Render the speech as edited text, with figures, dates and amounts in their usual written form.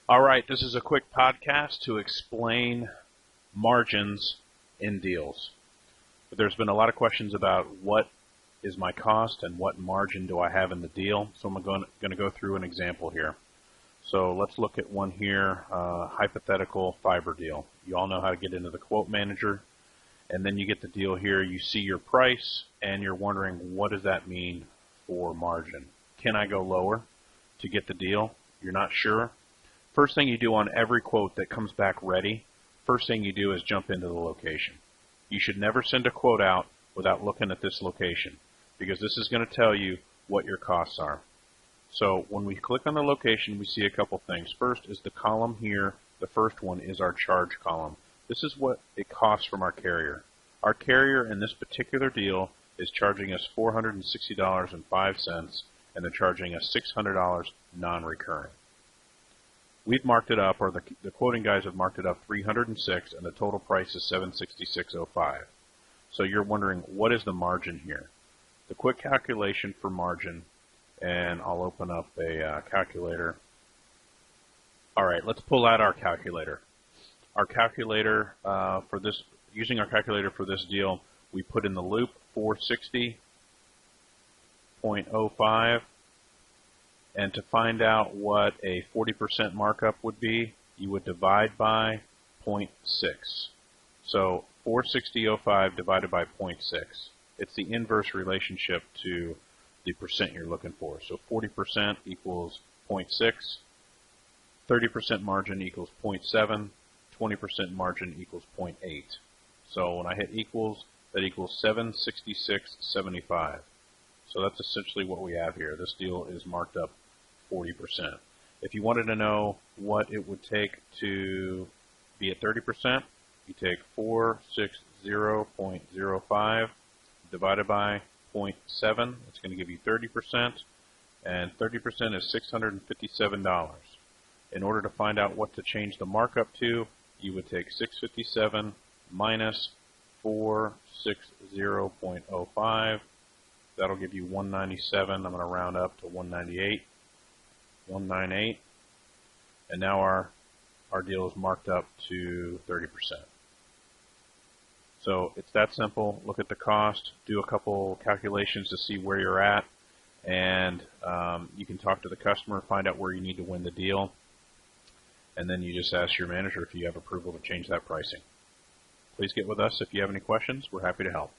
All right, this is a quick podcast to explain margins in deals. But there's been a lot of questions about what is my cost and what margin do I have in the deal. So I'm going to go through an example here. So let's look at one here, hypothetical fiber deal. You all know how to get into the quote manager, and then you get the deal here. You see your price, and you're wondering, what does that mean for margin? Can I go lower to get the deal? You're not sure. First thing you do on every quote that comes back ready, first thing you do is jump into the location. You should never send a quote out without looking at this location, because this is going to tell you what your costs are. So when we click on the location, we see a couple things. First is the column here. The first one is our charge column. This is what it costs from our carrier. Our carrier in this particular deal is charging us $460.05, and they're charging us $600 non-recurring. We've marked it up, or the quoting guys have marked it up $306, and the total price is $766.05. So you're wondering, what is the margin here? The quick calculation for margin, and I'll open up a calculator. All right, let's pull out our calculator. Our calculator for this, using our calculator for this deal, we put in the loop 460.05, and to find out what a 40% markup would be, you would divide by 0.6. So 460.05 divided by 0.6. It's the inverse relationship to the percent you're looking for. So 40% equals 0.6, 30% margin equals 0.7, 20% margin equals 0.8. So when I hit equals, that equals 766.75. So that's essentially what we have here. This deal is marked up 40%. If you wanted to know what it would take to be at 30%, you take 460.05 divided by 0.7. It's going to give you 30%, and 30% is $657. In order to find out what to change the markup to, you would take 657 minus 460.05. That'll give you 197. I'm going to round up to 198. 198. And now our deal is marked up to 30%. So it's that simple. Look at the cost, do a couple calculations to see where you're at, and you can talk to the customer, find out where you need to win the deal, and then you just ask your manager if you have approval to change that pricing. Please get with us if you have any questions. We're happy to help.